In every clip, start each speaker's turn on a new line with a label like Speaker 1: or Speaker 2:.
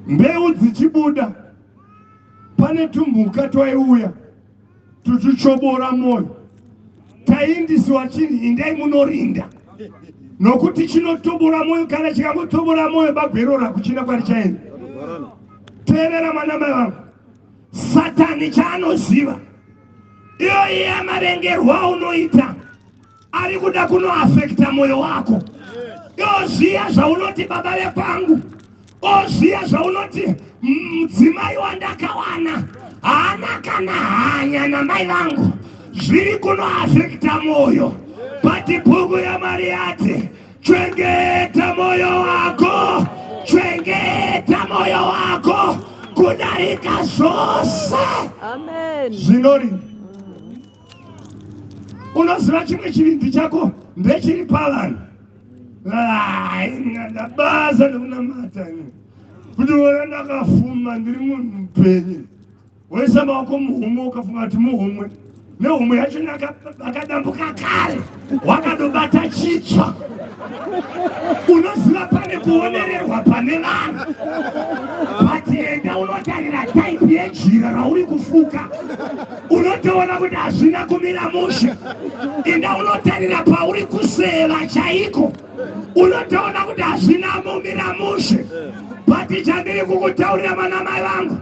Speaker 1: mbeu dzichibuda pane tumhuka twaiuya tuchichobora moyo. Taindisiwa chini indai munorinda nokuti chinotobora moyo. Kana chikangotobora moyo bagwerora kuchina kwari chaenda. Teerera manamai vangu, Satani chaanoziva iyo iya marengerwa unoita ari kuda kunoafekta moyo wako. Oziya zvaunoti baba vekwangu, oziya zvaunoti mudzimai wandakawana haana kana hanya namai vangu, zviri kunoafekta moyo. Pati bhuku yaMwari yati chengeta moyo wako, chengeta moyo wako kudarika zvose.
Speaker 2: Amen.
Speaker 1: Zvinori unoziva chimwe chivindi chako ndechiri pavanhu. Ndabaza nekunamata kuti wona ndakafuma ndiri munhu mupenyu. Woisa maoko muhumwe ukafunga kuti muhumwe, nehumwe yacho akadambuka kare wakadobata chitsva. Unoziva pane kuonererwa pane vanhu. Patienda unotarira taipi yejira rauri kufuka, unotoona kuti hazvina kumira mushe. Enda unotarira pauri kuseva chaiko, unotoona kuti hazvina mumira mushe. Pati chandiri kukutaurira manamai vangu,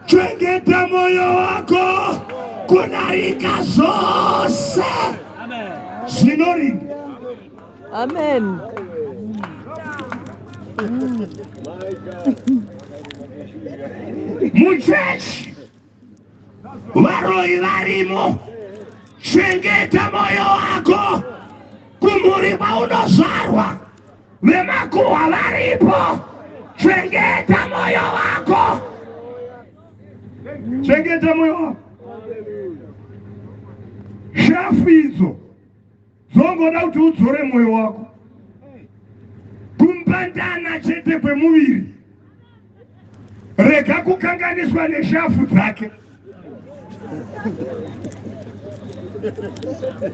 Speaker 1: chengeta moyo wako kudarika zvose. Zvinori.
Speaker 2: Amen.
Speaker 1: Muchechi varoi varimo, chengeta moyo wako. Kumhuri kwaunozvarwa vemakuhwa varipo, chengeta moyo wako. Chengeta moyo wako. Shafu idzo dzongoda kuti udzore moyo wako kumbandana chete kwemuviri. Rega kukanganiswa neshafu dzake.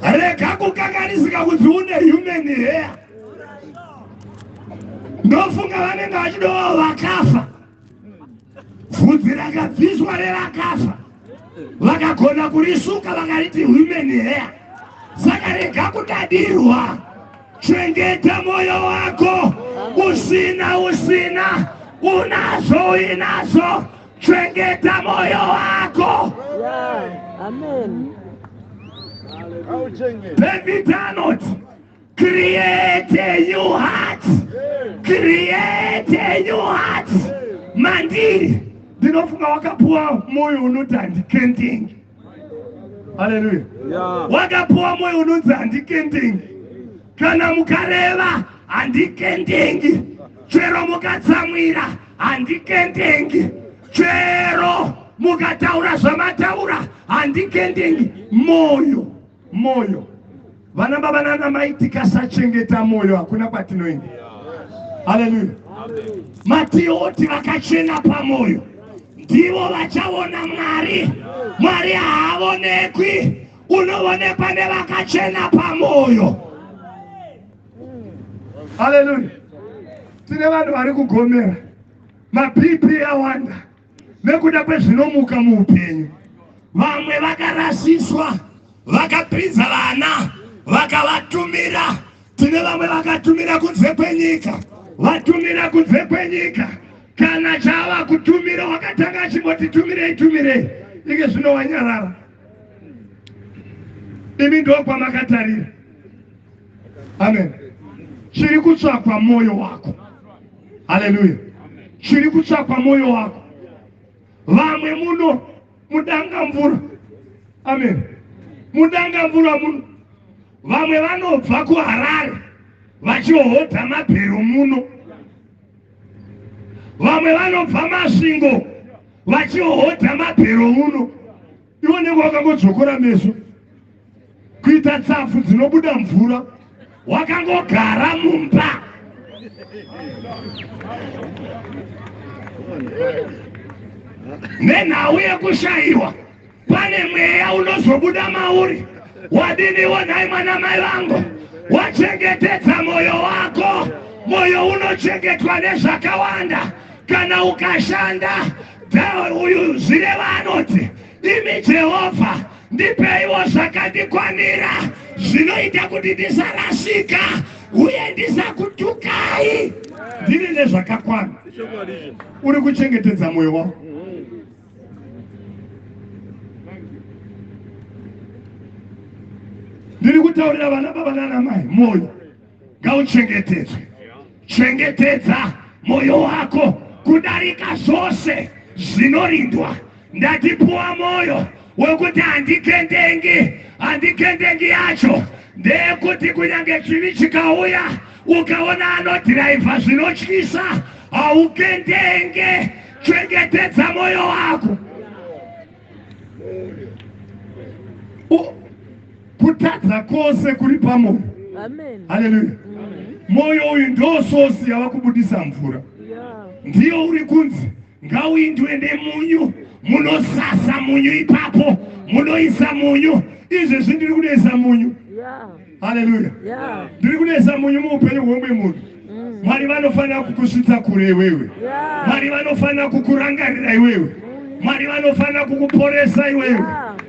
Speaker 1: Rega kukanganisika kuti une human hair. Ndofunga vanenge vachidowo vakafa, bvudzi rakabviswa revakafa, vakagona kurisuka vakariti human hair. Saka rega kudadirwa. Chengeta moyo wako. Usina unazo inazo, chengeta moyo wako.
Speaker 2: Amen.
Speaker 1: David Arnold, create a new heart. Create a new heart. Mandiri ndinofunga wakapuwa moyo unoti handikendingi. Haleluya. Wakapuwa moyo unoti handikendingi. Kana mukareva handikendingi, chero mukatsamwira handikendingi, chero mukataura zvamataura handikendingi. Moyo. Vana baba nana mai, tikasachengeta moyo hakuna kwatinoenda. Haleluya. Matioti vakachena pamoyo ndivo vachaona Mwari. Mwari haonekwi, unoonekwa nevakachena pamoyo. Haleluya. Tine vanhu vari kugomera, maBP awanda nekuda kwezvinomuka muupenyu. Vamwe vakarasiswa, vakapinza vana vakavatumira. Tine vamwe vakatumira kunze kwenyika, vatumira kunze kwenyika. Kana chava kutumira wakatanga achingoti tumirei, ike zvino wanyarara. Imi ndokwamakatarira. Amen. Chiri kutsvakwa moyo wako. Haleluya. Chiri kutsvakwa moyo wako. Vamwe muno mudanga mvura. Amen. Mudanga mvura muno. Vamwe vanobva kuHarare vachihodha mabhero muno. Vamwe vanobva Masvingo vachihodha mabhero muno. Iwo nenge wakangodzokora meso kuita tsafu dzinobuda mvura, wakangogara mumba. Nenhau yekushayiwa, pane mweya unozobuda mauri. Wadiniwo nhai mwana mai vangu, wachengetedza moyo wako. Moyo unochengetwa nezvakawanda. kana ukashanda uyu zvireva anoti imi Jehovha ndipeiwo zvakandikwanira zvinoita kuti ndisarashika uye ndisakutukai. Ndiri nezvakakwana. Uri kuchengetedza moyo wako. Ndiri kutaurira vana baba nana mai, moyo ngauchengetedzwe. Chengetedza moyo wako kudarika zvose zvinorindwa. Ndatipuwa moyo wekuti handikendengi yacho ndeyekuti kunyange chivi chikauya ukaona anodhiraivha zvinotyisa haukendenge. Chengetedza moyo wako. Kutadza kwose kuri pamoyo. Haleluya. Moyo uyu ndo sosi yava kubudisa mvura. Ndiyo uri kunzi ngauindwe nemunyu. Munosasa munyu ipapo, munoisa munyu. Izvezvi ndiri kunoisa munyu. Haleluya. Ndiri kunoisa munyu muupenyu hwemwe munhu. Mwari vanofanira kukusvitsa kure iwewe. Mwari vanofanira kukurangarira iwewe. Mwari vanofanira kukuporesa iwewe.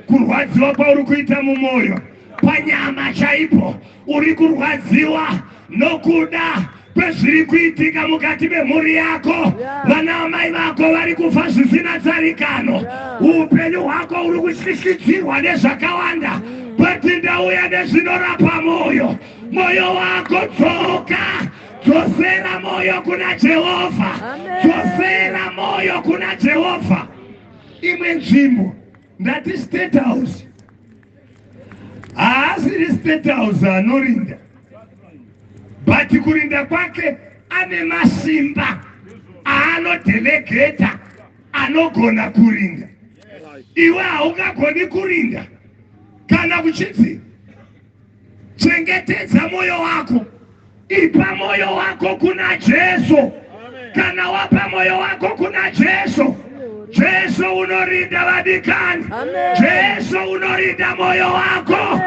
Speaker 1: Kurwadziwa kwauri kuita mumwoyo, panyama chaipo uri kurwadziwa nokuda kwezviri kuitika mukati memhuri yako. Vana vamai vako vari kufa zvisina tsarikano. Upenyu hwako uri kushishitidzirwa nezvakawanda. Kuti ndauya nezvinorapa moyo. Moyo wako dzoka. Dzosera moyo kuna Jehovha. Dzosera moyo kuna Jehovha. Imwe nzvimbo ndati State House. Haasiri State House anorinda. Bati kurinda kwake ane masimba aanodhelegeta anogona kurinda. Iwe haungagoni kurinda. Kana kuchiti chengetedza moyo wako. Ipa moyo wako kuna Jesu. Kana wapa moyo wako kuna Jesu, Jesu unorinda vadikani. Jesu unorinda moyo wako.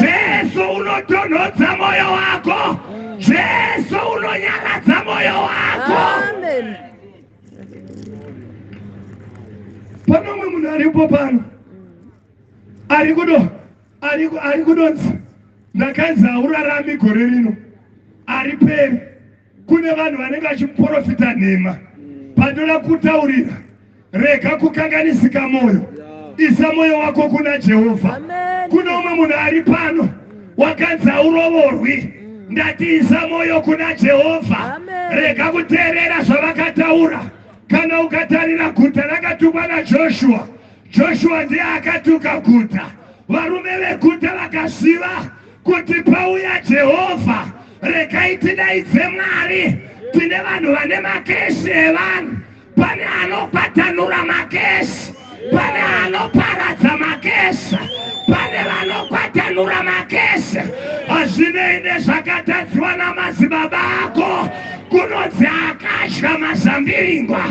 Speaker 1: Jesu unotonhodza moyo wako. Jesu unonyaradza moyo wako. Pano mwe munhu aripo pano ari kudonzi ndakanzi haurarami gore rino. Ari peri kune vanhu vanenge vachimuprofita nhema. Pandoda kutaurira, rega kukanganisika moyo. Isa moyo wako kuna Jehovha. Kuna umwe munhu ari pano wakanzi haurovorwi. Ndati isa moyo kuna Jehovha. Rega kuteerera zvavakataura. Kana ukatarira guta rakatukwa naJoshua, Joshua ndiye akatuka guta. Varume veguta vakasiva kuti pauya Jehovha. Regai tidaidze Mwari. Tine vanhu vane makesi evanhu. Pane anopatanura makesi, pane anoparadza makesi, pane vanokwatanura makesi. Hazvinei nezvakatadziwa namadzibaba ako. Kunonzi akadya mazambiringwa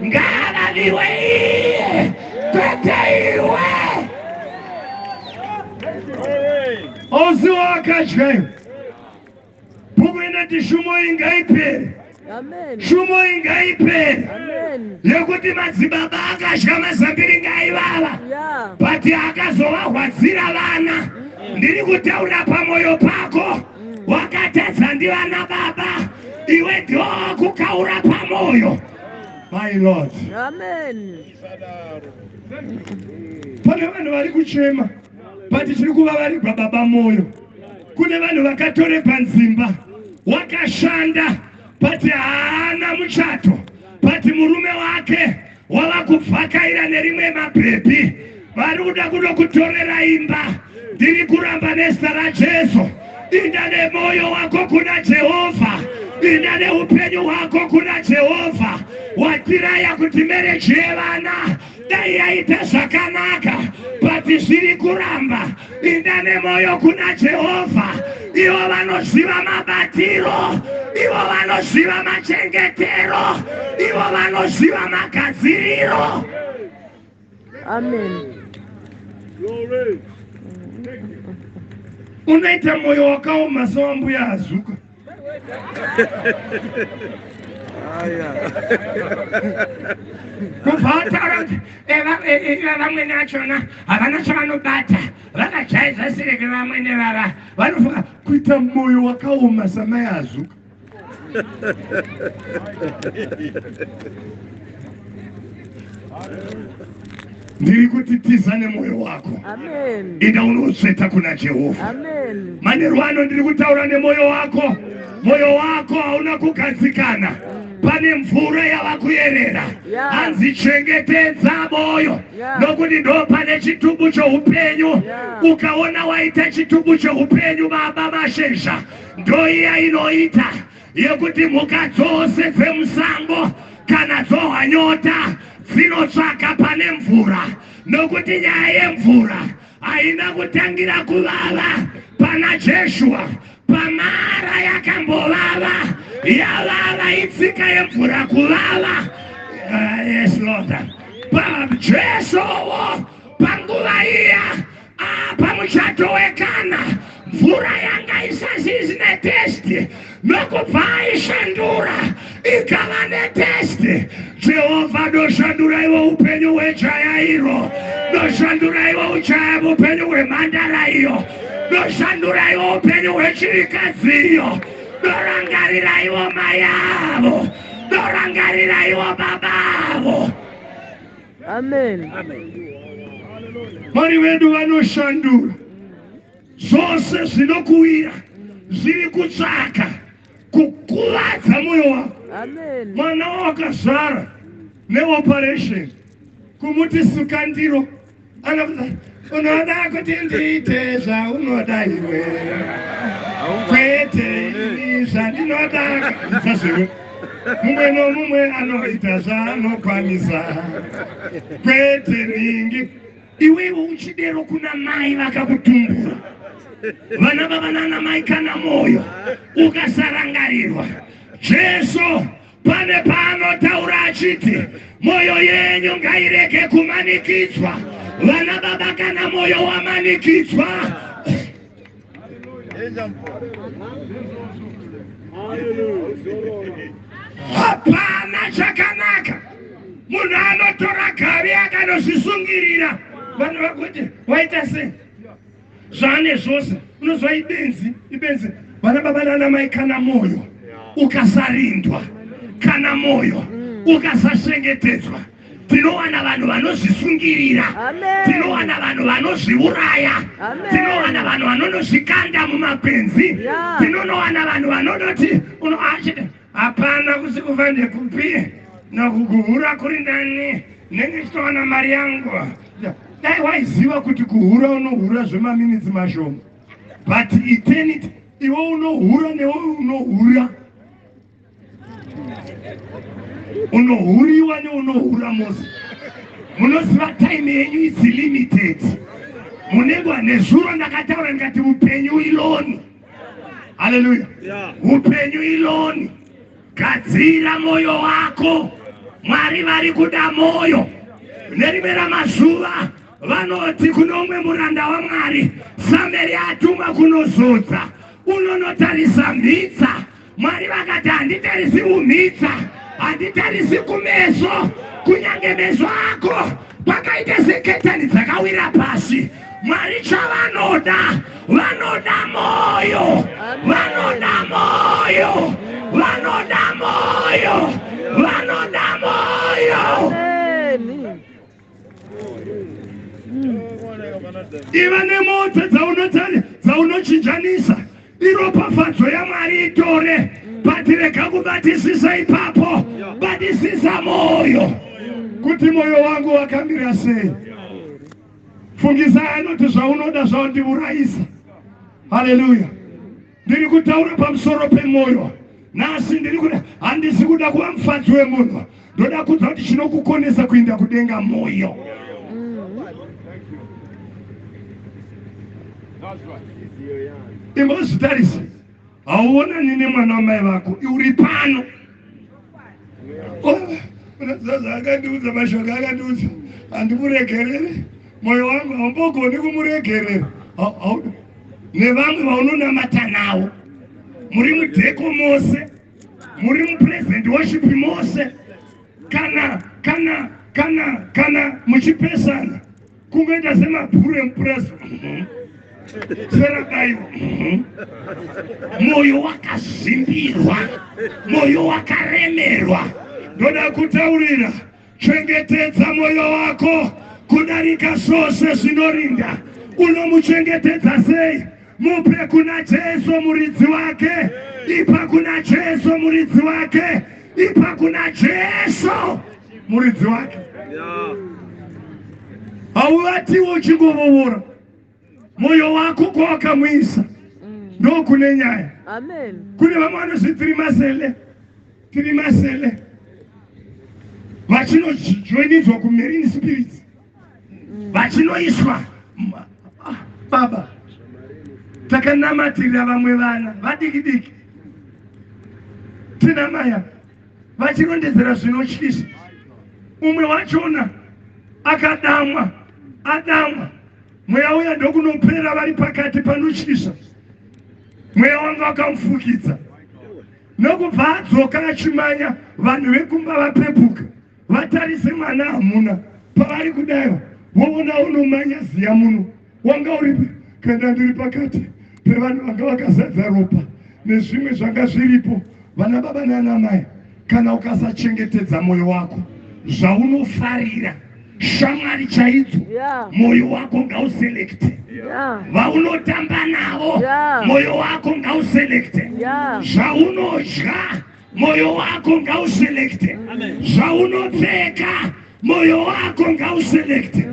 Speaker 1: ngaaraviwe iye, kwete iwe. Oziwa akadya iwe. Bhuku inoti shumo ingaipere. Shumo ingaipere. Yekuti madzibaba akadya mazambiringa ivava. Bati akazovarwadzira vana. Ndiri kutaura pamoyo pako. Wakatadza ndivana baba. Iwe ndiwo wakukaura pamoyo. My Lord. Amen. Pane vanhu vari kuchema. Bati tiri kuvavarirwa baba moyo. Kune vanhu vakatore panzimba. Wakashanda. Bati haana muchato. Bati murume wake wava kubvakaira nerimwe mabhebhi. Vari kuda kunokutorera imba. Ndiri kuramba nezita raJesu. Inda nemoyo wako kuna Jehovha. Inda neupenyu hwako kuna Jehovha. Watiraya kuti mereji yevana dai yaita zvakanaka, bati zviri kuramba. Inda nemoyo kuna Jehovha. Ivo vanoziva mabatiro, ivo vanoziva machengetero, ivo vanoziva magadziriro. Amen. Glory. Unaita moyo wakaoma sawa mbuya azuka. Kuvataura vamweni vachona havana chavanobata vakachaiza sireke vamweni vava vanofunga kuita moyo wakaoma samai azuka. Ndiri kuti tizane moyo wako.
Speaker 2: Amen.
Speaker 1: Ida unosveta kuna Jehovha.
Speaker 2: Amen.
Speaker 1: Manheru ano ndiri kutaura nemoyo wako. Moyo wako hauna kugadzikana. Pane mvura yava kuyerera. Hanzi chengetedza moyo. Nokuti ndo pane chitubu choupenyu. Ukaona waita chitubu choupenyu baba mashesha. Ndo iya inoita yekuti mhuka dzose dzemusango kana dzohwanyota dzinotsvaka pane mvura. Nokuti nyaya yemvura haina kutangira kuvava pana Joshua. Pamara yakambovava yavava itsika yemvura kuvava. Yes Lord. Jesowo panguva iya pamuchato wekana mvura yanga isasizi netesti nokubva aishandura ikava netesti. Jehovha doshandura iwo upenyu hwejayairo, doshandura iwo upenyu hwemhandara iyo, doshandura iwo upenyu hwechirikadzi iyo, dorangarira iwo mai avo, dorangarira iwo baba avo.
Speaker 2: Amen.
Speaker 1: Mwari wedu vanoshandura zvose zvinokuwira zviri kutsvaka kukuvadza moyo wako.
Speaker 2: Amen.
Speaker 1: Mwana wakazvara neoperation kumuti suka ndiro anakuti unoda kuti ndiite zvaunoda iwe kwete zvandinoda zvazviro. Mumwe nomumwe anoita zvaanokwanisa kwete ringi. Iwewe uchidero kuna mai vakakutumbura, vana vavanana mai kana moyo ukasarangarirwa. Jesu pane paanotaura achiti moyo yenyu ngairege kumanikidzwa. Vana baba kana moyo wamanikidzwa, hapana chakanaka. Munhu anotora gari akanozvisungirira. Vanhu vakuti waita sei? Zvane zvose unozwa ibenzi. Vana baba nana mai kana moyo ukasarindwa, kana moyo ukasachengetedzwa, tinowana vanhu vanozvisungirira, tinowana vanhu vanozviuraya, tinowana vanhu vanonozvikanda mumakwenzi, tinowana vanhu vanodoti hapana kusikuvande kupi nakukuhura kuri ndani nenge chitowana mari yangu. Dai waiziva kuti kuhura unohura zvemaminitsi mashoma, but eternity iwe unohura newe unohura. Unohuriwa neunohura mose. Munoziva time yenyu is limited. Munengwa nezuro ndakataura ndikati upenyu iloni. Hallelujah. Upenyu iloni. Gadzira moyo wako. Mwari vari kuda moyo. Nerimwe ramazuva vanoti kuno umwe muranda waMwari Sameri atuma kunozodza unonotarisa mhitsa. Mwari vakati handitarisi umhitsa, handitarisi kumeso, kunyange meso ako pakaita seketani dzakawira pasi. Mwari chavanoda, vanoda moyo, vanoda moyo, vanoda moyo, vanoda moyo. Iva nemota dzaunochinjanisa, iropafadzo yaMwari itore, patireka kubatisisa ipapo, batisisa moyo. Kuti moyo wangu wakamira sei? Fungisa anoti zvaunoda zvaundiurayisa. Haleluya. Ndiri kutaura pamusoro pemoyo. Nasi ndiri kuda, handisi kuda kuva mufadzi wemunhu. Ndoda kuudza kuti chinokukonesa kuenda kudenga moyo. Imbozvitarisa. Hauonani nemwana wamai vako, uri pano. Unazaza akandiudza mashoko akandiudza, handimuregerere. Moyo wangu haumbogoni kumuregerera. Nevamwe vaunonamata navo muri mudheko mose, muri present worship mose kana muchipesana kungoita semabhuru emupurazi serabaiwa moyo wakazimbirwa, moyo wakaremerwa. Ndoda kutaurira, chengetedza moyo wako kudarika zvose zvinorinda. Unomuchengetedza sei? Mupe kuna Jesu muridzi wake, ipa kuna Jesu muridzi wake, ipa kuna Jesu muridzi wake. Hauvati uchingovovora moyo wako kwawakamwisa, ndo kune nyaya.
Speaker 2: Amen.
Speaker 1: Kune vamwe vanozvi tiri masele vachinojoinidzwa kumarine spirits, vachinoiswa. Baba, takanamatira vamwe vana vadiki tina maya vachirondedzera zvinotyisa. Umwe wachona akadamwa, mweya uya ndokunopera vari pakati panotyisa. Mweya wanga wakamufukidza, nokubva adzoka achimanya, vanhu vekumba vapepuka, vatarise mwana hamuna. Pavari kudaiwa voona unomanya ziya muno, wanga uripi kana ndiri pakati pevanhu vanga vakazadza ropa nezvimwe zvanga zviripo. Vana baba nana mai, kana ukasachengetedza moyo wako, zvaunofarira shamwari chaidzo, moyo wako ngauselekte. Vaunotamba navo, moyo wako ngauselekte. Zvaunodya, moyo wako ngauselekte. Zvaunopfeka, moyo wako ngauselekte.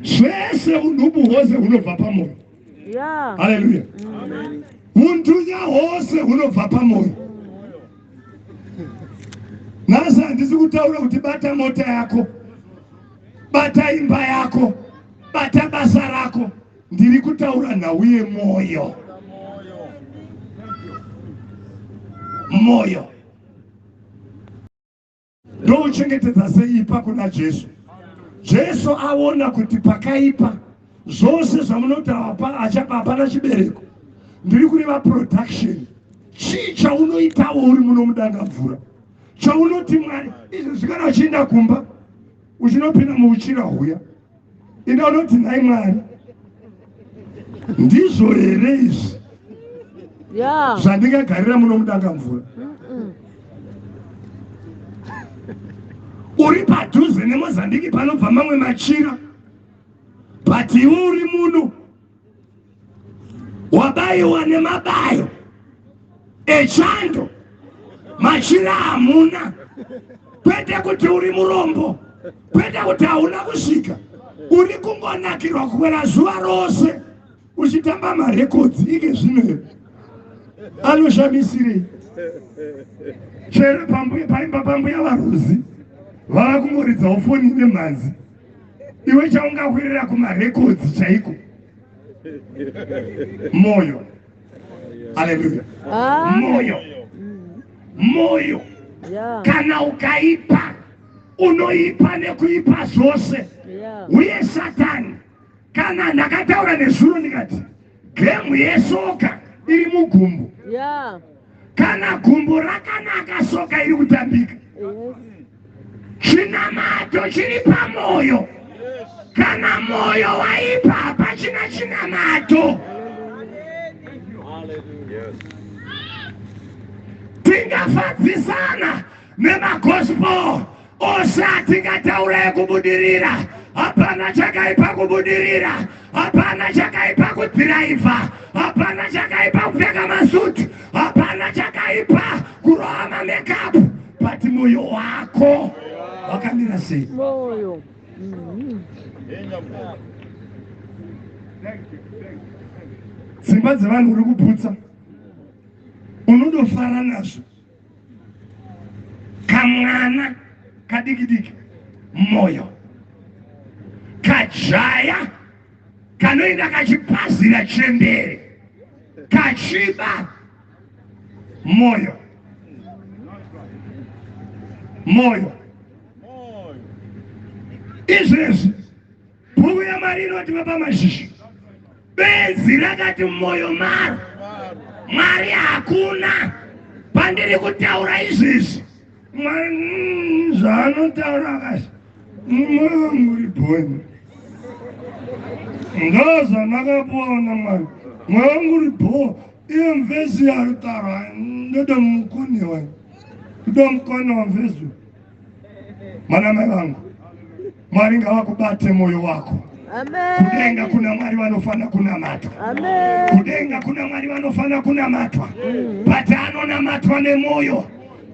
Speaker 1: Zvese unhubu hwose hunobva pamoyo. Haleluya. Untunya hwose hunobva pamoyo. Nhasi handisi kutaura kuti bata mota yako, bata imba yako, bata basa rako. Ndiri kutaura nhau yemoyo. Moyo ndouchengetedza sei? Ipa kuna Jesu. Jesu aona kuti pakaipa zvose zvamunoti achapa hapana chibereko. Ndiri kureva production. Chii chaunoitawo uri muno mudanga mvura? Chaunoti Mwari, izvo zvikana uchienda kumba, uchinopinda muuchira huya, enda unoti nhai Mwari, ndizvo here izvi zvandingagarira muno mudanga mvura? Uri padhuze neMozambique panobva mamwe machira, but iwe uri muno wabayiwa nemabayo echando, machira hamuna. Kwete kuti uri murombo, kwete kuti hauna kusvika, uri kungonakirwa kukwera zuva rose uchitamba marekodzi. Ike zvino anoshamisirei? Chero paimba pambuya varuzi vava kungoridzawo foni nemhanzi, iwe chaungakwirira kumarekodzi chaiko. Moyo. Haleluya. Moyo. Kana ukaipa, unoipa nekuipa zvose. Uye Satani, kana ndakataura nezuro ndikati gemu yesoka iri mugumbo, kana gumbo rakanaka soka iri kutambika. Chinamato chiri pamoyo. Kana moyo waipa hapachina chinamato. Tingafadzisana nemagospel ose atingataura ekubudirira. Hapana chakaipa kubudirira, hapana chakaipa kudhiraivha, hapana chakaipa kupfeka masuti, hapana chakaipa kuroha mamekapu. But moyo wako wakamira sei? Moyo. Dzimba dzevanhu uri kuputsa, unondofara nazvo. Kamwana kadiki-diki, moyo. Kajaya kanoenda kachipazira chembere, kachiba, moyo. Izvezvi bhuku yaMwari inoti vapa mazhizhi, benzi rakati moyo maro. Mwari hakuna. Pandiri kutaura izvizvi. Zvaanotaura kazi. Moyo wangu uri bhoni. Ndozvanakaona Mwari. Moyo wangu uri bhoni. Iyo mvezi yarutaura. Ndoda mukuni wangu. Ndoda mukoni wa mvezi. Mwanamai wangu. Mwari ngavakubate moyo wako.
Speaker 2: Amen.
Speaker 1: Kudenga kuna Mwari vanofana kunamatwa.
Speaker 2: Amen.
Speaker 1: Kudenga kuna Mwari vanofana kunamatwa. Patano namatwa nemoyo.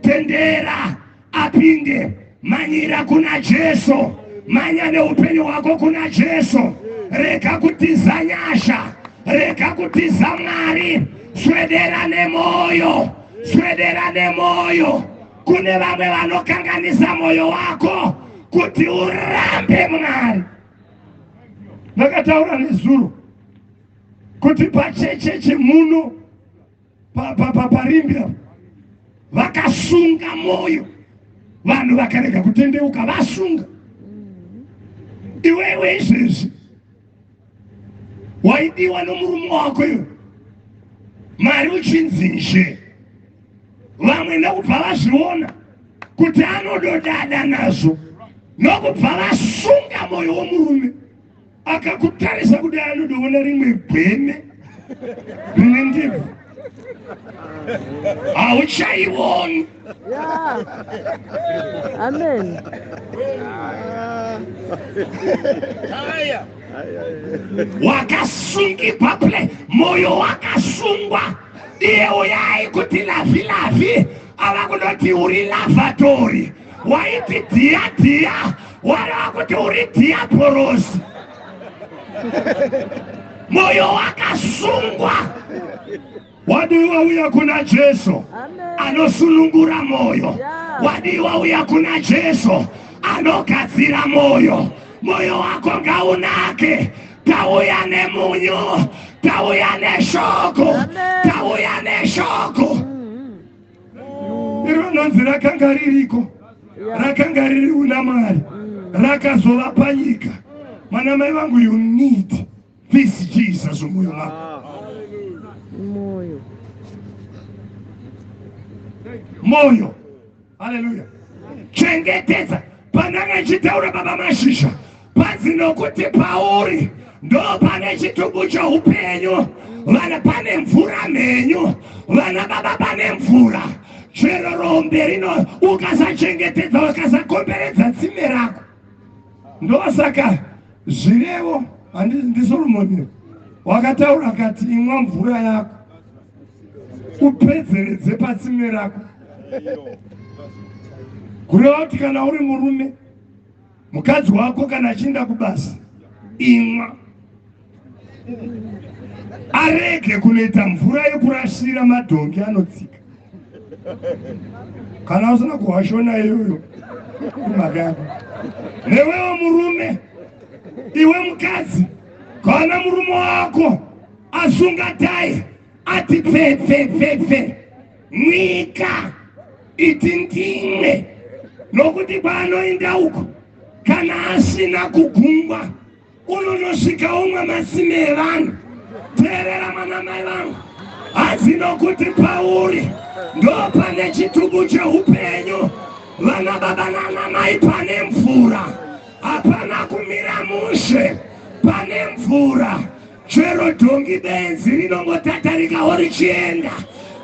Speaker 1: Tendera apinde. Manyira kuna Jesu. Manya neupenyu wako kuna Jesu. Reka kutiza nyasha. Reka kutiza Mwari. Swedera nemoyo. Swedera nemoyo. Kune vamwe vanokanganisa moyo wako kuti urambe Mwari. Nakataura nezuro kuti pachecheche muno parimbira vakasunga moyo, vanhu vakarega kutendeuka vasunga. Iwewe izvezvi waidiwa nomurume wako iwe, mari uchinzizve, vamwe nokubva vazviona kuti anododada nazvo, nokubva vasunga moyo womurume, akakutarisa kuti anodoona rimwe gweme rine ndebvu, hauchaioni.
Speaker 2: Yeah. Amen.
Speaker 1: Wakasungikwa ple, moyo wakasungwa. Iye uyai kuti lavi lavi, avakunoti uri lavatori. Waiti dia dia, wala kuti uri diaporosi. Moyo wakasungwa. Wadiwa uya kuna Jesu. Anosunungura moyo. Wadiwa uya kuna Jesu. Anogadzira moyo. Moyo wako ngaunake. Tauya nemunyu. Tauya neshoko. Tauya neshoko. Iro nonzi rakanga ririko. Rakanga riri una Mwari. Rakazova panyika. Mwanamai wangu, you need this Jesus moyo wako.
Speaker 2: Moyo.
Speaker 1: Moyo. Hallelujah. Chengetedza. Pandanga chitaura baba Mashisha. Pazinokuti pauri ndo pane chitubu choupenyu. Vana pane mvura menyu. Vana baba pane mvura. Chero rombe rino ukasachengetedza, ukasakomberedza tsime rako. Ndo saka zvirevo ndi Solomoni wakataura kati imwa mvura yako upedzeredze patsime rako. Kureva kuti kana uri murume, mukadzi wako kana achinda kubasa, imwa. Arege kunoita mvura yekurashira madhongi anotsika. Kana usina kuwashona iyoyo kumagamba. Newewo murume, iwe mukadzi, kana murume wako asunga tai ati fe mwika iti ndimwe, nokuti paanoenda uko kana asina kugungwa unonosvika umwe masime evanhu. Teerera mwanamai vangu, hanzi nokuti pauri ndo pane chitubu cheupenyu. Vana baba nana mai pane mvura, hapana kumira mushe, pane mvura. Chero dhongi benzi rinongotatarikawo richienda,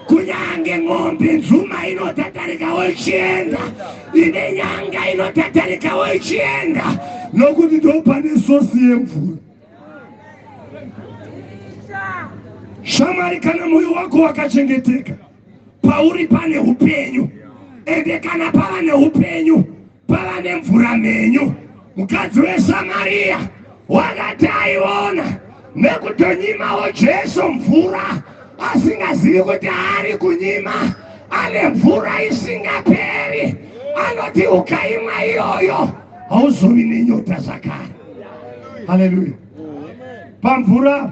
Speaker 1: kunyange ng'ombe nzuma inotatarikawo ichienda, ine nyanga inotatarikawo ichienda, nokuti ndo pane sosi yemvura. Shamwari, kana moyo wako wakachengeteka, pauri pane upenyu. Ende kana pava neupenyu, pava nemvura menyu. Mukadzi weSamaria wakati aiona nekutonyimawo Jesu mvura, asingazivi kuti ari kunyima ane mvura isingaperi. Anoti ukaimwa iyoyo hauzovi nenyota zvakare. Haleluya. Pamvura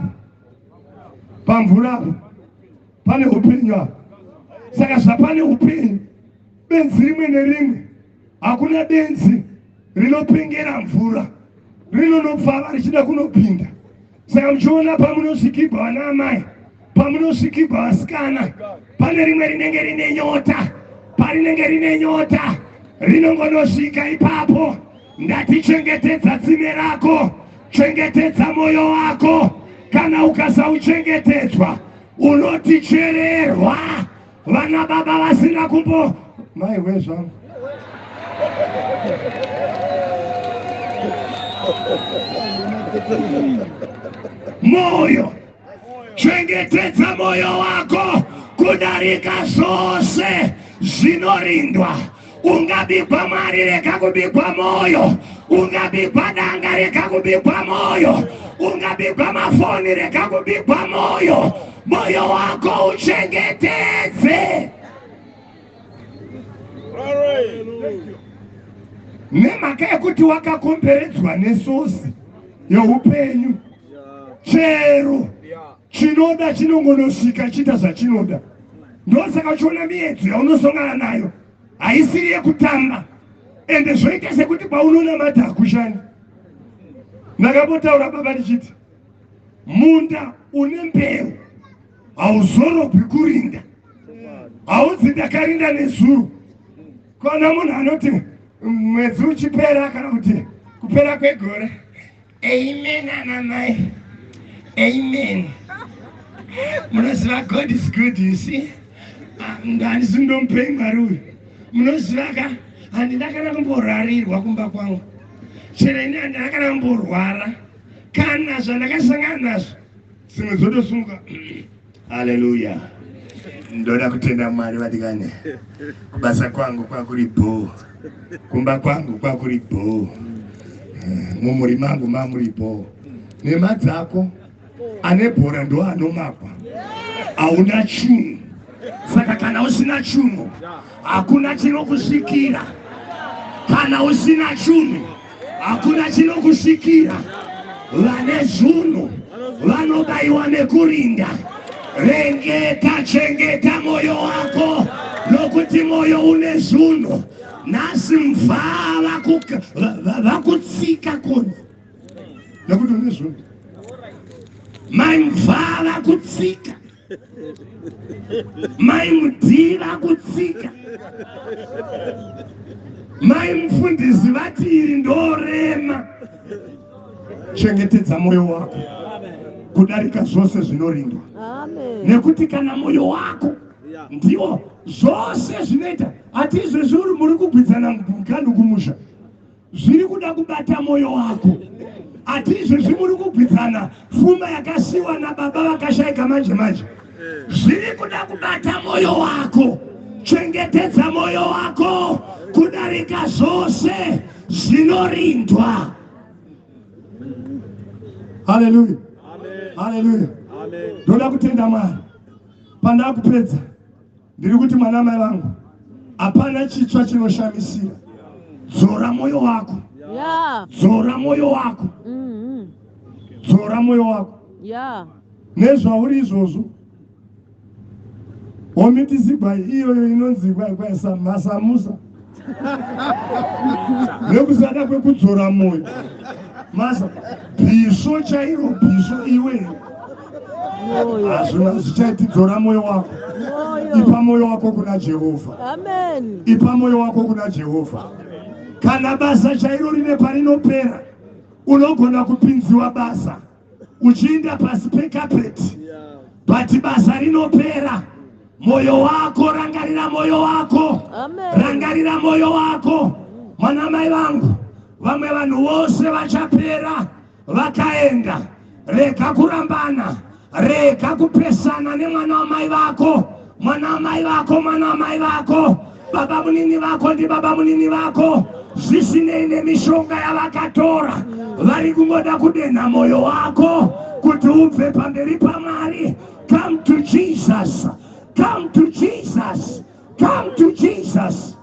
Speaker 1: pane upenyu apo. Saka zvapane upenyu, benzi rimwe nerimwe, hakuna benzi rinopengera mvura, rinonopfava richida kunopinda. Saka muchiona pamunosvikirwa vana amai, pamunosvikirwa vasikana pane rimwe rinenge rine nyota, parinenge rine nyota rinongonosvika ipapo. Ndatichengetedza tsime rako, chengetedza moyo wako. Kana ukasauchengetedzwa unotichererwa. Vana baba vasina kumbo mai wezvangu moyo, chengetedza moyo wako kudarika zvose zvinorindwa. Ungabikwa mari, reka kubikwa moyo. Ungabikwa danga, reka kubikwa moyo. Ungabikwa mafoni, reka kubikwa moyo. Moyo wako uchengetedze. Nemhaka yekuti wakakomberedzwa nesosi yeupenyu, chero chinoda chinongonosvika chiita zvachinoda. Ndosaka uchiona miedzo yaunosongana nayo haisiri yekutamba, ende zvoita sekuti paunonamata hakushandi. Ndakabotaura baba ndichiti munda une mbeu hauzorobwi kurinda, haudzi ndakarinda nezuro. Kona munhu anoti mwedzi uchipera kana kuti kupera kwegore, amen anamai, amen. Munoziva God is good, you see. Handisi ndomupei Mwari uyu. Munoziva ka handidakana kumborarirwa kumba kwangu, chero ini handidakana kumborwara. Kana zvandakasangana nazvo dzimwe dzotosunga. Haleluya. Ndoda kutenda Mwari vadikane. Kubasa kwangu kwakuri bho, kumba kwangu kwakuri bho, mumuri mangu mamuri bho. Nema dzako ane bhora ndo anomakwa, hauna chungu. Saka kana usina chungu hakuna chinokusvikira. Kana usina chungu hakuna chinokusvikira. Vane zunhu vanobayiwa nekurinda. Rengeta, chengeta moyo wako, nokuti moyo une zunhu. Nhasi mvava vakutsika kunze nokuti une zunhu. Mai mvava kutsika, mai mudhira kutsika, mai mufundisi vati iri ndorema. Chengetedza moyo wako kudarika zvose zvinorindwa. Nekuti kana moyo wako ndiwo zvose zvinoita. Hatizvo zviri muri kugwidzana mukanu kumusha, zviri kuda kubata moyo wako. Hatizvo zvimuri kugwidzana pfuma yakasiwa nababa vakashayika manje manje, zviri kuda kubata moyo wako. Chengetedza moyo wako kudarika zvose zvinorindwa. Haleluya, haleluya. Ndoda kutenda Mwari. Pandava kupedza ndiri kuti mwana mai vangu, hapana chitsva chinoshamisira. Dzora moyo wako, dzora moyo wako, dzora moyo wako. Nezvauri izvozvo womiti zigwa iyoyo inonzi masamusa nekusada kwekudzora moyo. Masa bhisho chairo, bhisho iwe hazvina zvichaiti dzora moyo wako. Ipa moyo wako kuna Jehovha. Amen. Ipa moyo wako kuna Jehovha. Kana basa chairo rine parinopera, unogona kupinziwa basa uchiinda pasi pekapeti, but basa rinopera. Moyo wako, rangarira moyo wako. Amen. Rangarira moyo wako. Mwana mai vangu, vamwe vanhu vose vachapera vakaenda. Reka kurambana, reka kupesana nemwana wamai vako. Mwana wamai vako, mwana wamai vako, baba munini vako ndi baba munini vako. Zvisinei nemishonga yavakatora, vari kungoda kudenha moyo wako kuti ubve pamberi paMwari. Come to Jesus, come to Jesus, come to Jesus.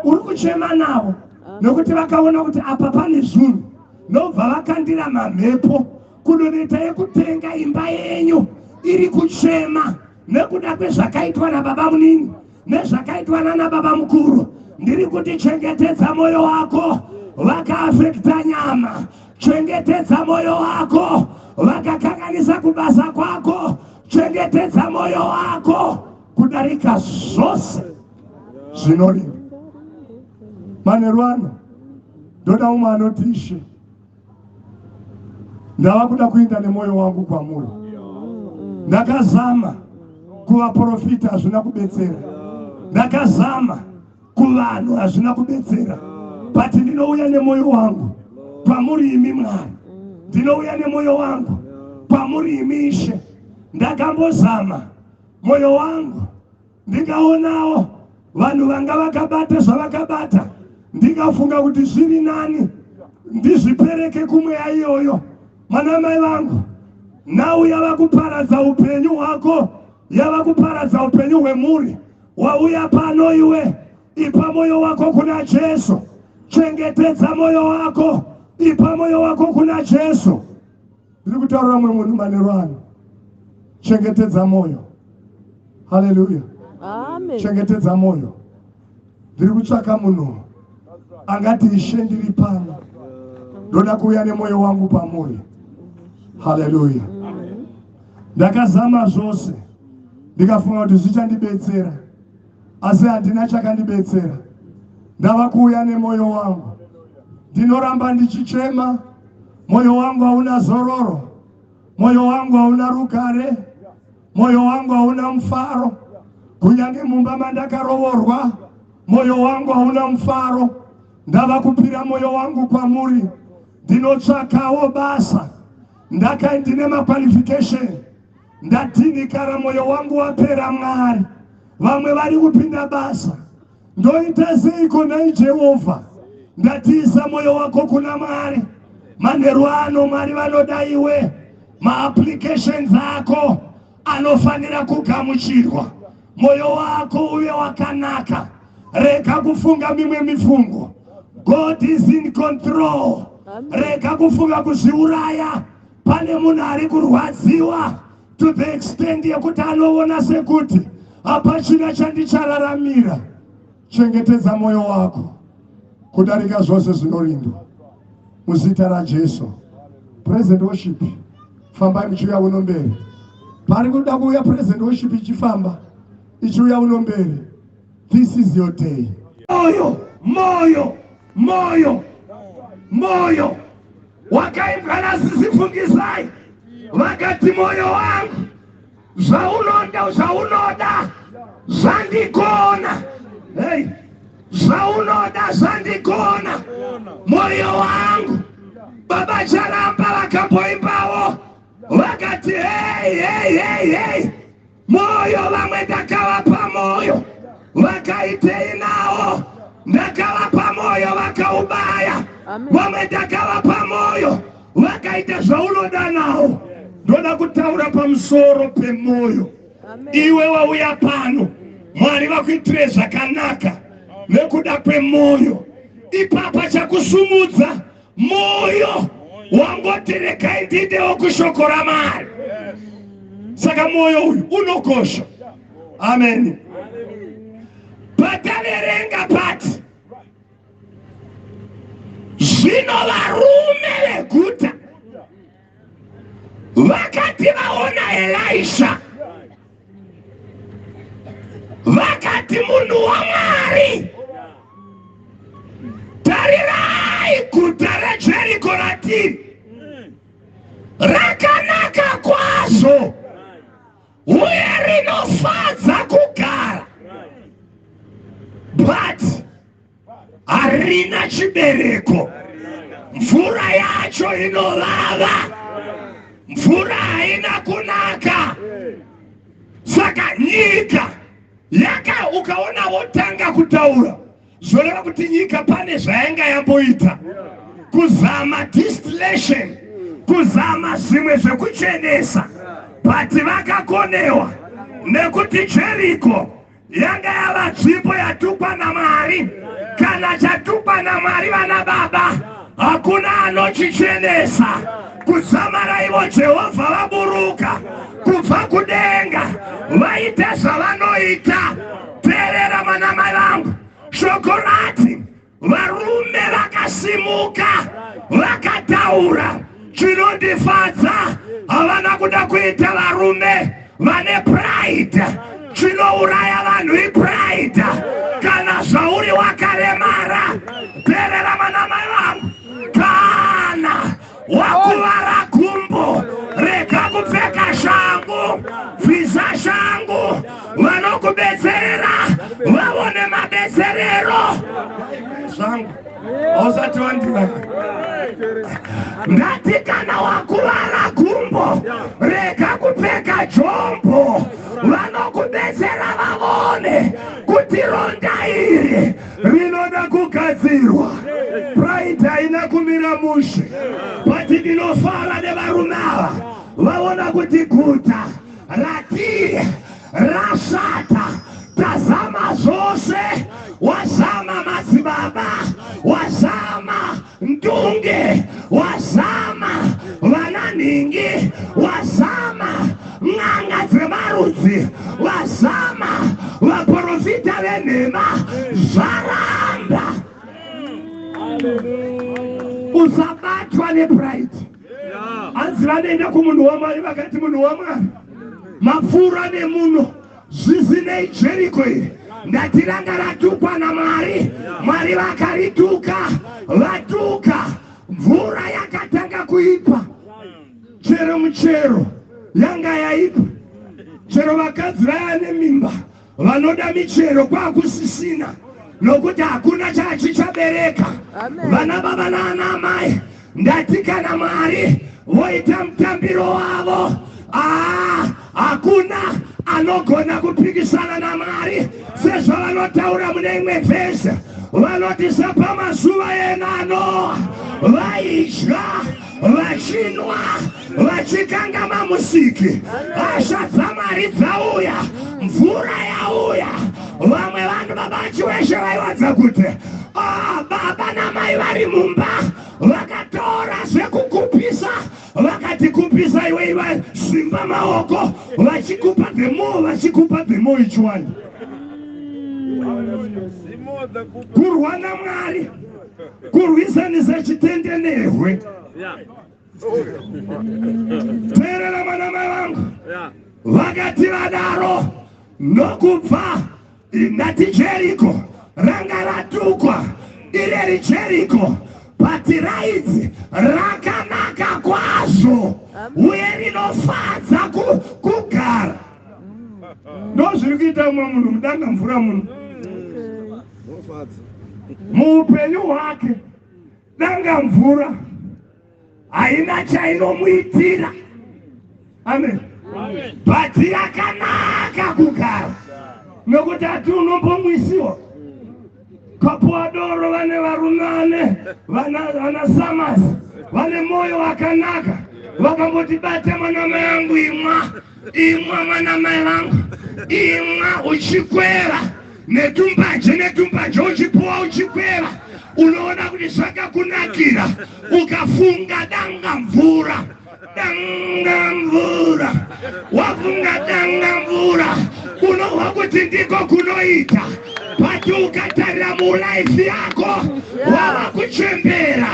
Speaker 1: Uri kuchema navo nokuti vakaona kuti apa pane zvinhu, nobva vakandira mamhepo kudoneta yekutenga imba yenyu iri kuchema nekuda kwezvakaitwa nababa munini nezvakaitwa nababa mukuru. Ndiri kuti chengetedza moyo wako, vakaafekta nyama. Chengetedza moyo wako, vakakanganisa kubasa kwako. Chengetedza moyo wako kudarika zvose zvinorinda. Manerwano, ndoda umwe anotishe, ndava kuda kuenda nemoyo wangu kwamuri. Ndakazama kuvaprofita hazvina kubetsera, ndakazama kuvanhu hazvina kubetsera, but ndinouya nemoyo wangu kwamuri imi Mwari, ndinouya nemoyo wangu kwamuri imi Ishe. Ndakambozama moyo wangu, ndikaonawo vanhu vanga vakabata zvavakabata, ndikafunga kuti zviri nani ndizvipereke kumweya iyoyo. Manamai vangu, nhau yava kuparadza upenyu hwako, yava kuparadza upenyu hwemuri. Wauya pano iwe, ipa moyo wako kuna Jesu. Chengetedza moyo wako, ipa moyo wako kuna Jesu. Ndiri kutaura mwe munhu Manerwano, chengetedza moyo. Haleluya.
Speaker 2: Amen.
Speaker 1: Chengetedza moyo. Ndiri kutsvaka munhu angati Ishe ndiri pano, ndoda kuuya nemoyo wangu pamuri. Haleluya. Ndakazama zvose, ndikafunga kuti zvichandibetsera, asi handina chakandibetsera. Ndava kuuya nemoyo wangu, ndinoramba ndichichema. Moyo wangu hauna zororo, moyo wangu hauna rugare, moyo wangu hauna mufaro. Kunyange mumba mandakarovorwa, moyo wangu hauna mufaro. Ndava kupira moyo wangu kwamuri, ndinotsvakawo basa. Ndine maqualification, ndatinikara moyo wangu wapera Mwari. Vamwe vari kupinda basa, ndoita seiko nai Jehovha? Ndatiisa moyo wako kuna Mwari. Manerwano, Mwari vanoda iwe. Maapplications ako anofanira kugamuchirwa. Moyo wako uve wakanaka, rega kufunga mimwe mifungo. God is in control. Rega kufunga kuzviuraya. Pane munhu ari kurwadziwa to the extent yekuti anoona sekuti hapachina chandichararamira. Chengetedza moyo wako kudarika zvose zvinorindwa muzita raJesu. Present worship, fambai muchiuya uno mberi. Pari kuda kuuya present worship ichifamba ichiuya uno mberi. This is your day. Moyo, moyo, moyo, moyo. Wakaimvana zisifungisai, vakati moyo wangu zvaunoda zvandikona. Hey, zvaunoda zvandikona. Moyo wangu Baba Charamba vakamboimbawo vakati hey, moyo vamwe ndakavapa moyo vakaitei nawo, ndakavapa moyo vakaubaya. Vamwe ndakavapa moyo vakaita zvaunoda nawo. Ndoda kutaura pamusoro pemoyo. Iwe wauya pano, Mwari vakuitire zvakanaka nekuda kwemoyo. Ipapa chakusumudza moyo wangoti regai ndidewo kushoko raMwari. Saka moyo uyu unokosha. Amen. Pataverenga pati, zvino varume veguta vakati vaona Elisha, vakati munhu waMwari, tarirai guta reJeriko ratiri rakanaka kwazvo uye rinofadza kugara, but harina chibereko. Mvura yacho inovava, mvura haina kunaka. Saka nyika ukaona votanga kutaura zvoreva kuti nyika pane zvainga yamboita kuzama distillation, kuzama zvimwe zvekuchenesa, but vakakonewa nekuti Jeriko yanga yava nzvimbo yatukwa naMwari. Kana chatukwa naMwari vana baba, hakuna anochichenesa. Kuzamara ivo Jehovha vaburuka kubva kudenga, vaita zvavanoita. Teerera manamai vangu, shoko rati varume vakasimuka vakataura. Chinondifadza, havana kuda kuita varume vane pride. Chinouraya vanhu ipride. Kana zvauri wakaremara, perera manamai vangu. Kana wakuvara gumbo, rega kupfeka shangu, bvisa shangu. Vanokubetserera vavone mabetserero. Zvangu hausati wandivana. Ngati kana wakuvara gumbo, rega kupfeka jombo. Vanokubetsera vavone kuti ronda iri rinoda kugadzirwa. Pride haina kumira mushe, bati ndinofara nevarume ava vaona kuti guta rati rashata. Tazama zvose, wazama madzibaba, wazama ndunge, wazama vananhingi, wazama n'anga dzemarudzi, wazama vaprofita venhema, zvaramba. Usabatwa nepride. Hanzi vanoenda kumunhu waMwari vakati munhu waMwari, mapfuura nemuno zvizinei Jeriko iri ndatiranga ratukwa naMwari. Mwari vakarituka, vatuka, mvura yakatanga kuipa. Chero muchero yanga yaipa. Chero vakadzi vaya nemimba vanoda michero kwakusisina, nokuti hakuna chachichabereka. Vana baba nana mai, ndati kana Mwari voita mutambiro wavo, hakuna anogona kupikisana naMwari. Sezvo vanotaura mune imwe vhesi, vanoti sepamazuva enano vaidya, vachinwa, vachikangama musiki. Hasha dzaMwari dzauya, mvura yauya. Vamwe vanhu babachi veshe vaiwadza kuti baba namai vari mumba vakatora zvekukupisa, vakati kupisa iwe iwe simba maoko, vachikupa dhemo, vachikupa dhemo ichwani. Kurwa naMwari, kurwisanisa chitendenehwe. Teerera vanamai vangu, vakati vadaro nokubva ndati Jeriko ranga ratukwa. Ireri Jeriko bati raidzi rakanaka kwazvo uye rinofadza kugara. Ndozviri kuita umwe munhu mudanga mvura muno muupenyu hwake. Danga mvura haina chainomuitira. Amen. Bati rakanaka kugara, nokuti hati unombomwisiwa. Kapuwa doro vane varumane, vana samasi, vane moyo wakanaka. Vakamboti bata mwanamai yangu, imwa mwanamai vangu, imwa uchikwera. Netumbaje uchipuwa uchikwera. Unoona kuti zvakakunakira, ukafunga danga mvura. Danga mvura, wafunga danga mvura, unohwa kuti ndiko kunoita. Bati ukatarira mulaifi yako, wava kuchembera,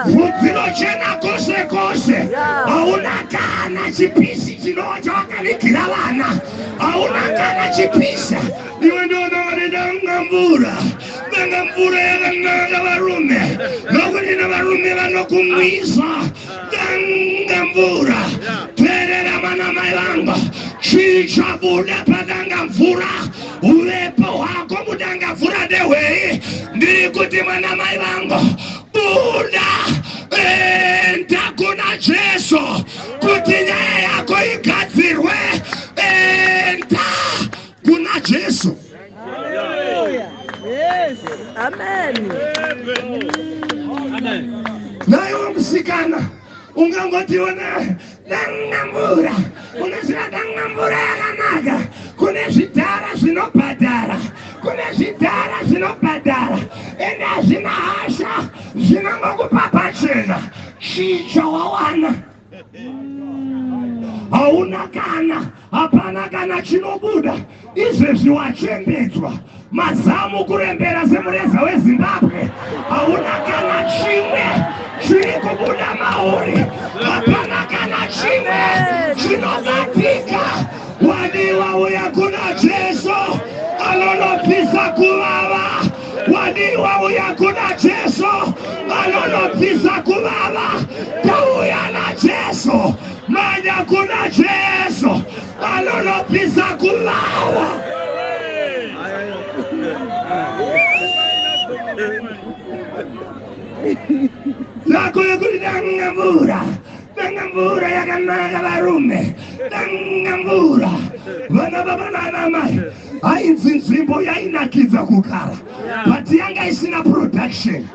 Speaker 1: vhudzi rochena kose kose. Hauna kana chipisi chawakavigira vana, hauna kana chipisa. Iwe ndoona danga mvura. Danga mvura yakanaka varume, nokuti navarume vanokumwisa. Danga mvura. Teerera vanamai vangu, chichabuda padanga mvura, uvepo hwako mudanga mvura ndehwei. Ndiri kuti vanamai vangu, buda enda kuna Jesu kuti nyaya yako igadzirwe. Enda kuna Jesu.
Speaker 2: Yes. Amen.
Speaker 1: Naiwe musikana ungangotiona danga mvura, unoziva danga mvura yakanaka. Kune zvidhara zvinobhadhara, ende hazvina hasha, zvinongokupa pachena. Chicho wawana, hauna kana, hapana kana chinobuda. Izvezvi wachembedzwa, mazamu kurembera semureza weZimbabwe. Hauna kana chimwe chiri kubuda mauri, hapana kana chimwe chinobatika. anonopisa kuvava wadiwa uya kuna Jesu anonopisa kuvava tauya na Jesu manya kuna Jesu anonopisa kuvava zako yekuli Dangambura yakanaka varume Dangambura vana baba nana mai ainzi nzvimbo yainakidza kugara but yanga isina production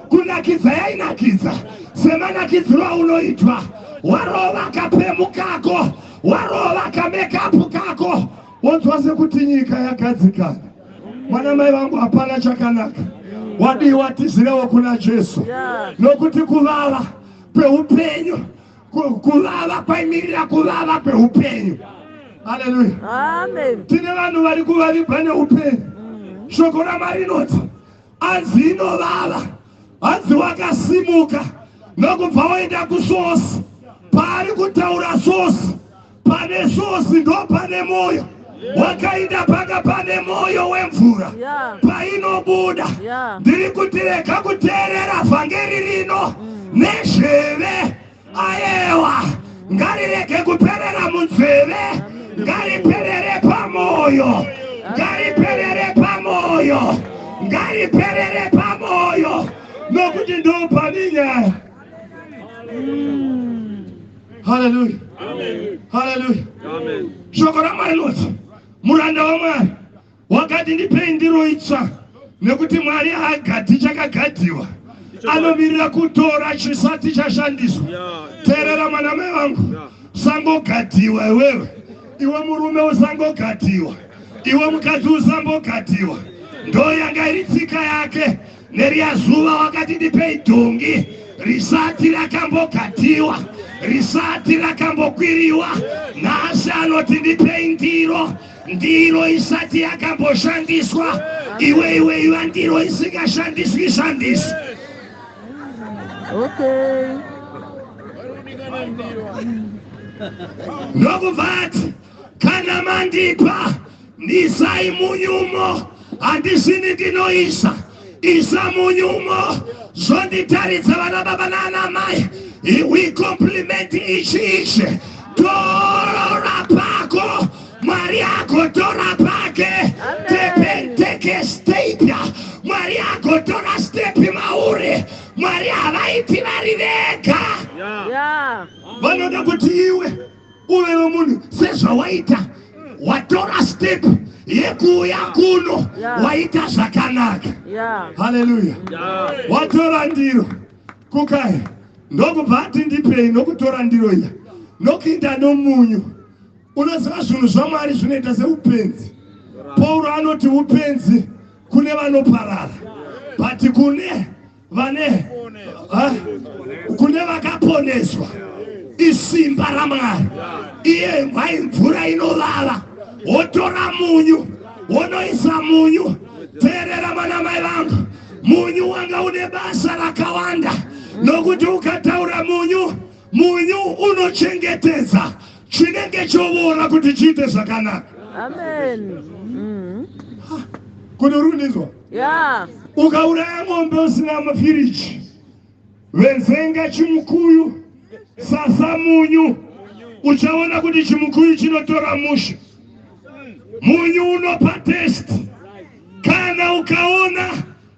Speaker 1: kunakidza yainakidza semanakidziro aunoitwa warova kapemu kako warova kamekapu kako wonzwa sekuti nyika yakadzikana mwana mai vangu hapana chakanaka wadiwa tizirewo kuna Jesu nokuti kuvava peupenyu kuvava kwaimirira kuvava peupenyu. Haleluya.
Speaker 2: Amen.
Speaker 1: Tine vanhu vari kuvavibva neupenyu. Shoko raMarinoti anzi inovava anzi wakasimuka nokubva waenda kusosi paari kutaura sosi pane sosi ndo pane moyo wakaenda paka pane moyo wemvura painobuda ndiri kuti rega kuteerera vhangeri rino nezveve ayewa ngarirege kuperera munzeve ngariperere pamoyo ngariperere pamoyo ngariperere pamoyo nokuti ndo pane nyaya. Haleluya. Haleluya. Shoko raMarinoti muranda waMwari wakati ndipei ndiro itsva nekuti Mwari haagadi chakagadiwa anomirira kutora chisati chashandiswa. Teerera mwana mai vangu sangogadiwa iwewe iwe murume usangogadiwa iwe mukadzi usambogadiwa ndo yanga iri tsika yake neriya zuva wakati ndipei dhongi risati rakambogadiwa risati rakambokwiriwa nhasi anoti ndipei ndiro isati yakamboshandiswa iwe ndiro isingashandiswi shandiswi.
Speaker 2: Okay.
Speaker 1: Nokuvati kana mandipa ndisai munyumo handisini ndinoisa isa munyumo zvonditaridza vana baba nana mai we compliment ichi tora pako Mwari yako tora pake teke stepya Mwari yako tora stepi mauri Mwari havaiti vari vega vanoda kuti iwe uvewo munhu sezvawaita watora step yekuuya kuno waita zvakanaka. Haleluya. Watora ndiro kukai ndokubva ati ndipei nokutora ndiro iya nokuinda nomunyu. Unoziva zvinhu zvaMwari zvinoita seupenzi. Pauro anoti upenzi kune vanoparara but kune vakaponeswa isimba raMwari. Iye mvura inovava wotora munyu wonoisa munyu. Teerera mana mai vangu munyu wanga une basa rakawanda nokuti ukataura munyu unochengetedza chinenge chovora kuti chiite zvakanaka.
Speaker 2: Amen.
Speaker 1: Kuti urunizwa ukauraya ng'ombe usina mafiriji venzenga chimukuyu sasa munyu uchaona kuti chimukuyu chinotora mushe. Munyu unopa test. Kana ukaona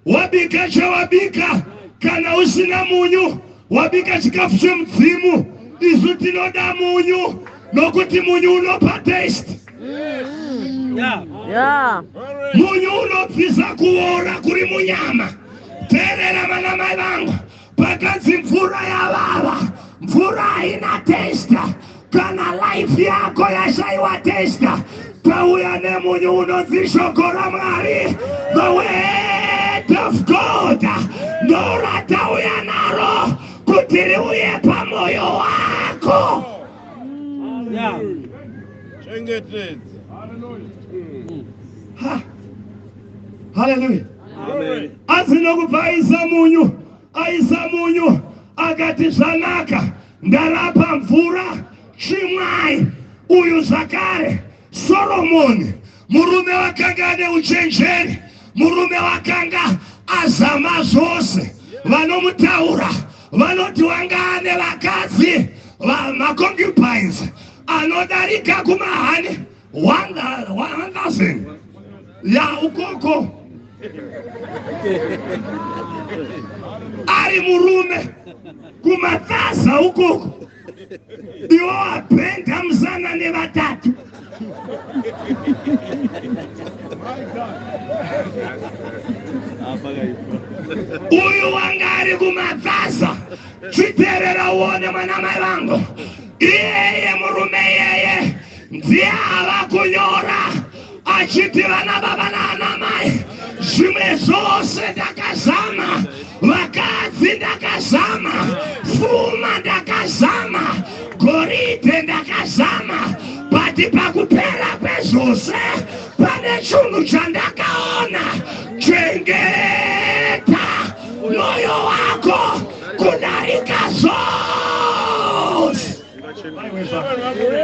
Speaker 1: wabika chawabika kana usina munyu wabika chikafu chemudzimu isu tinoda munyu nokuti munyu unopa test. Munyu unobvisa kuora kuri munyama. Teerera vana mai vangu pakanzi mvura yavava mvura haina testa. Kana life yako yashaiwa testa tauya nemunyu unonzi shoko raMwari the word of God ndora tauya naro kuti riuye pamoyo wako. Haleluya. Azinokubva aisa munyu akati zvanaka ndarapa mvura chimwai uyu zvakare Solomoni murume wakanga ane uchenjeri, murume wakanga azama zvose, vanomutaura vanoti wanga ane vakadzi maconcubines anodarika kumahani 1000 ya ukoko. Ari murume kumatasa ukoko, iwo apenda mzana nevatatu. Uyu wanga ari kumatasa, chiterera uone mwanamai vangu, iyeye murume iyeye ndiye ava kunyora achiti vana baba nana mai, zvimwe zvose ndakazama, vakadzi ndakazama, pfuma ndakazama, goridhe ndakazama, pati pakupera kwezvose pane chinhu chandakaona. Chengeta moyo wako kudarika zvose,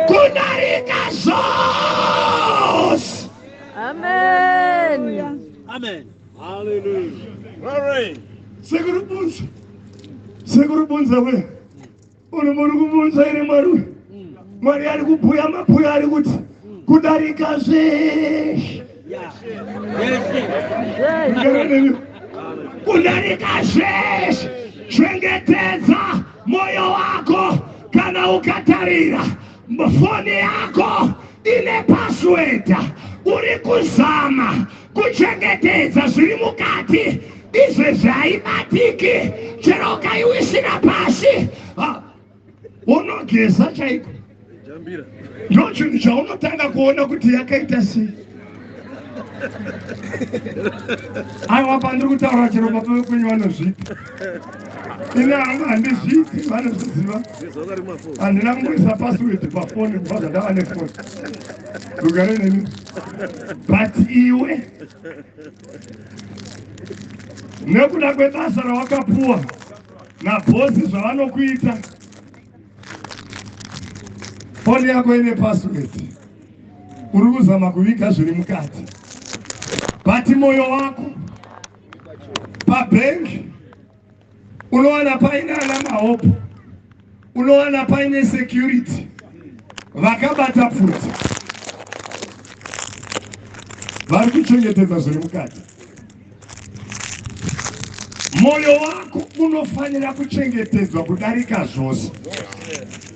Speaker 1: kudarika zvose.
Speaker 2: Amen.
Speaker 3: Amen. Hallelujah. Glory.
Speaker 1: Sekurubunza we. Unomuru kubunza ine Mwari. Mwari ari kubhuya mabhuya ari kuti kudarika zveshe. Kudarika zveshe. Chengetedza moyo wako kana ukatarira foni yako ine password. Uri kuzama kuchengetedza zviri mukati izvo zvaibatiki, chero ukaiwisira pasi unogeza chaiko. Ndo chinhu chaunotanga kuona kuti yakaita sei. Aiwa, pandiri kutaura chero baba vekwenyu vanozvita, ine hangu handizviti, vanozviziva. Handina kungoisa password pafoni kubva zvandava nefoni. Rugare neni. But iwe nekuda kwebasa rawakapuwa nabhosi zvavanokuita, foni yako ine password, uri kuzama kuviga zviri mukati. But moyo wako pabhengi unowana paine ana mahopu, unowana paine security vakabata pfuti, vari kuchengetedza zviri mukati. Moyo wako unofanira kuchengetedzwa kudarika zvose.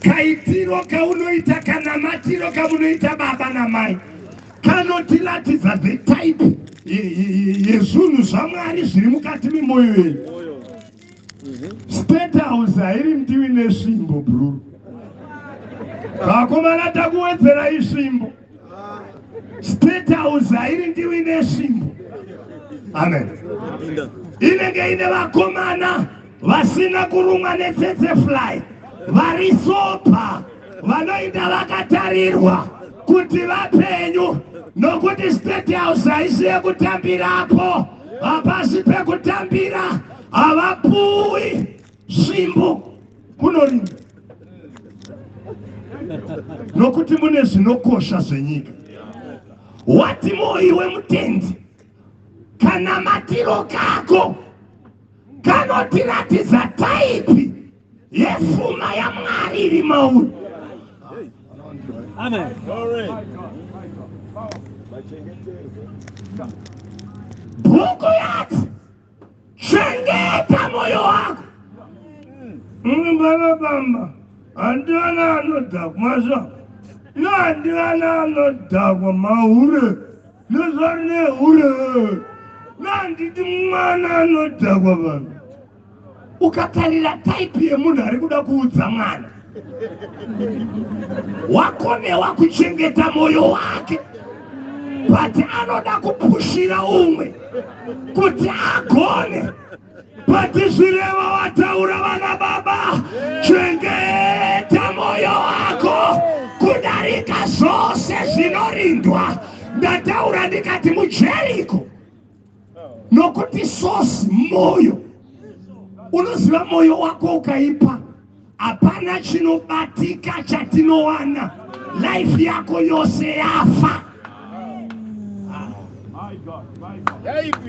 Speaker 1: Kaitiro kaunoita kana matiro kamunoita baba namai kanotiratidza the type yezvinhu zvaMwari zviri mukati memoyo yenyu. State House hairi ndiwi nesvimbo bro. Vakomana takuwedzerai svimbo. State House hairi ndiwi nesvimbo. Amen. Inenge ine vakomana vasina kurumwa netsetse fly, vari sopa, vanoenda vakatarirwa kuti vapenyu, nokuti State House haisi yekutambirapo, hapasi pekutambira, havapuwi svimbo kunorinda, nokuti mune zvinokosha zvenyika. Watimo iwe mutendi, kana matiro kako kanotiratidza taipi yepfuma yaMwari iri mauri.
Speaker 3: Amen.
Speaker 1: Bhuku yati chengeta moyo wako. Baba handivana anodhakwa mazva, handivana anodhakwa mahure nezvari nehure, nanditi mwana anodhakwa vanhu. Ukatarira taipi yemunhu ari kuda kuudza mwana, wakonewa kuchengeta moyo wake, but anoda kupushira umwe kuti agone. But zvireva wataura vana baba, chengeta moyo wako kudarika zvose zvinorindwa. Ndataura ndikati muJeriko, nokuti sosi moyo. Unoziva moyo wako ukaipa, hapana chinobatika chatinowana, life yako yose yafa.
Speaker 3: Yaipi.